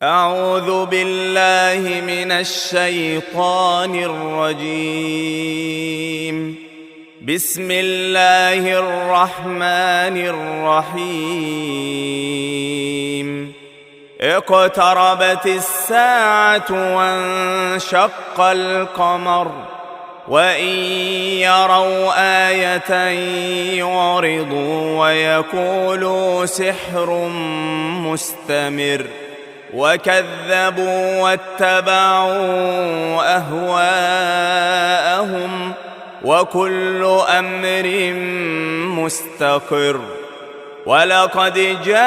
أعوذ بالله من الشيطان الرجيم. بسم الله الرحمن الرحيم. اقتربت الساعة وانشق القمر وإن يروا آية يعرضوا ويقولوا سحر مستمر وكذبوا واتبعوا أهواءهم وكل أمر مستقر. ولقد جاءهم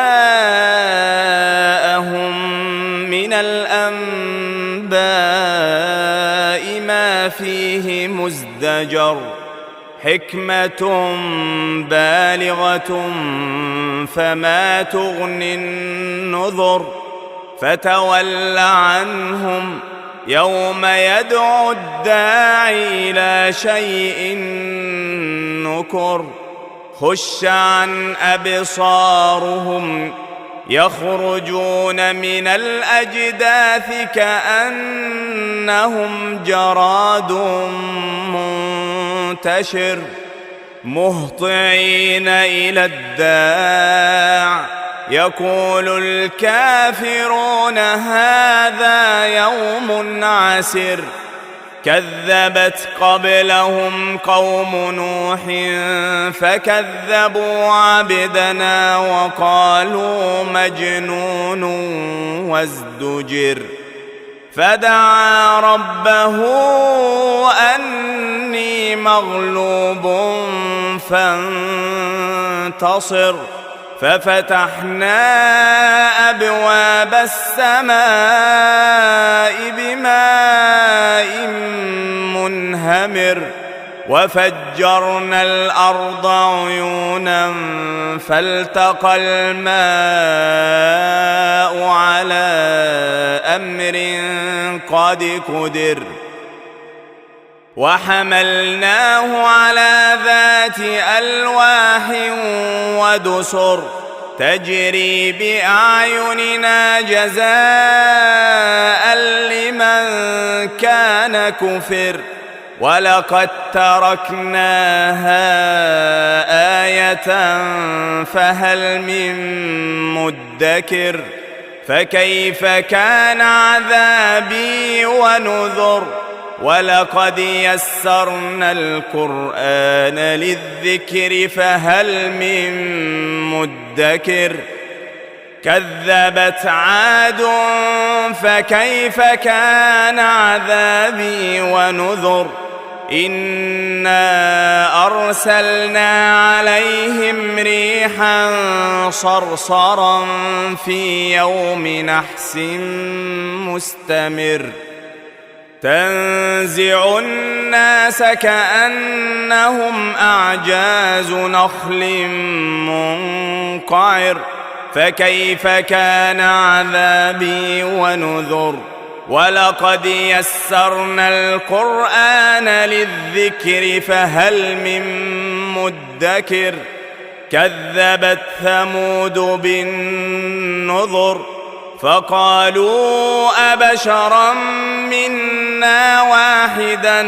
من الأنباء ما فيه مزدجر حكمة بالغة فما تغني النذر. فتول عنهم يوم يدعو الداعي إلى شيء نكر. خش عن أبصارهم يخرجون من الأجداث كأنهم جراد منتشر مهطعين إلى الداع يقول الكافرون هذا يوم عسر. كذبت قبلهم قوم نوح فكذبوا عبدنا وقالوا مجنون وازدجر. فدعا ربه أني مغلوب فانتصر. ففتحنا أبواب السماء بماء منهمر وفجرنا الأرض عيونا فالتقى الماء على أمر قد قدر. وحملناه على ذات ألواح ودسر تجري بأعيننا جزاء لمن كان كفر. ولقد تركناها آية فهل من مدكر. فكيف كان عذابي ونذر. ولقد يسرنا القرآن للذكر فهل من مدكر. كذبت عاد فكيف كان عذابي ونذر. إنا أرسلنا عليهم ريحا صرصرا في يوم نحس مستمر تنزع الناس كأنهم أعجاز نخل منقعر. فكيف كان عذابي ونذر. ولقد يسرنا القرآن للذكر فهل من مدكر. كذبت ثمود بالنذر فقالوا أبشرا منا واحدا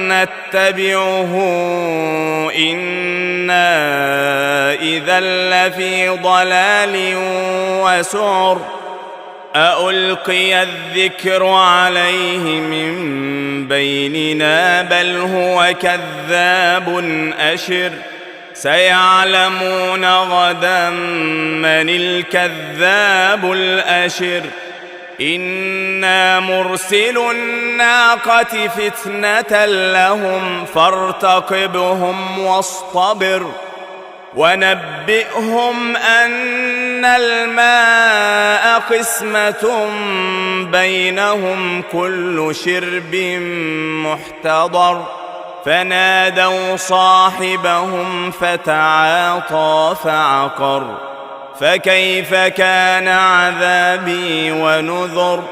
نتبعه إنا إذا لفي ضلال وسعر. أألقي الذكر عليه من بيننا بل هو كذاب أشر. سيعلمون غدا من الكذاب الأشر. إنا مرسل الناقة فتنة لهم فارتقبهم واصطبر. ونبئهم أن الماء قسمة بينهم كل شرب محتضر. فنادوا صاحبهم فتعاطى فعقر. فكيف كان عذابي ونذر.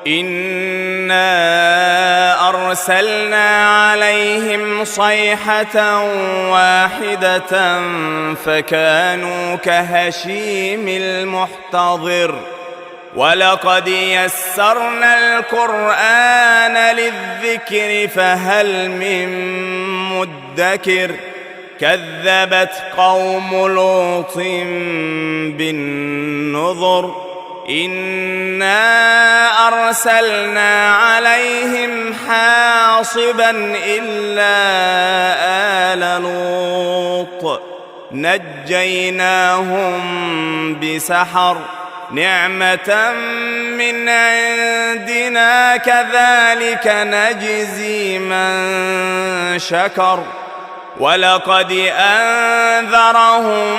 إنا أرسلنا عليهم صيحة واحدة فكانوا كهشيم المحتضر. ولقد يسرنا القرآن للذكر فهل من مدكر كذبت قوم لوط بالنذر إنا أرسلنا عليهم حاصبا إلا آل لوط نجيناهم بسحر نعمة من عندنا كذلك نجزي من شكر ولقد أنذرهم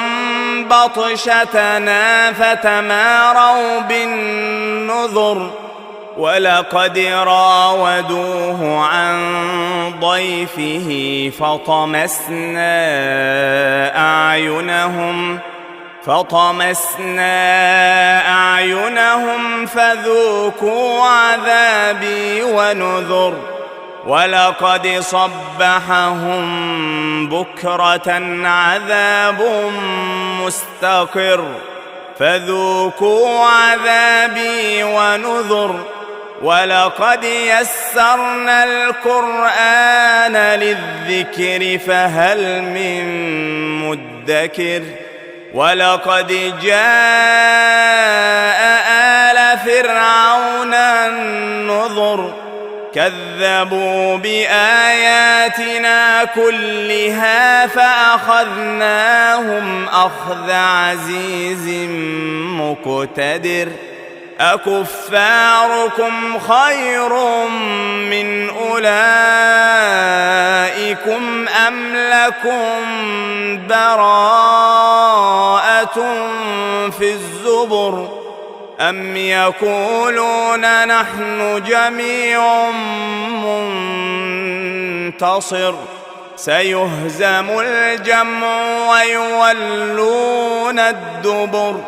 بطشتنا فتماروا بالنذر ولقد راودوه عن ضيفه فطمسنا أعينهم فذوقوا عذابي ونذر ولقد صبحهم بكرة عذاب مستقر فذوقوا عذابي ونذر ولقد يسرنا القرآن للذكر فهل من مدكر ولقد جاء آل فرعون النذر كذبوا بآياتنا كلها فأخذناهم أخذ عزيز مقتدر أكفاركم خير من أولئكم أم لكم براءة في الزبر أم يقولون نحن جميع منتصر سيهزم الجمع ويولون الدبر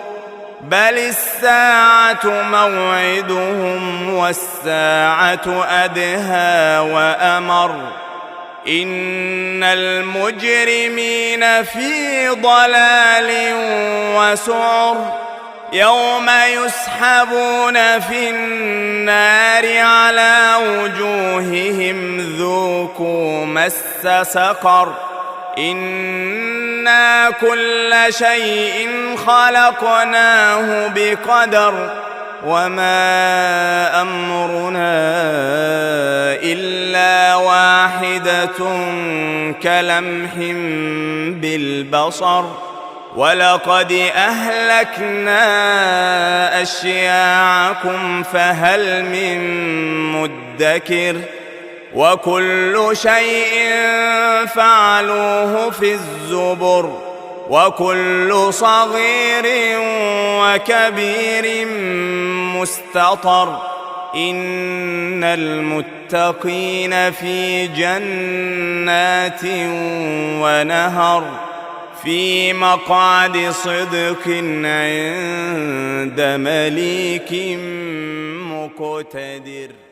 بل الساعة موعدهم والساعة أدهى وأمر إن المجرمين في ضلال وسعر يوم يسحبون في النار على وجوههم ذوقوا مس سقر إنا كل شيء خلقناه بقدر وما أمرنا إلا واحدة كلمح بالبصر ولقد أهلكنا أشياعكم فهل من مدكر وكل شيء فعلوه في الزبر وكل صغير وكبير مستطر إن المتقين في جنات ونهر في مقعد صدق عند مليك مقتدر.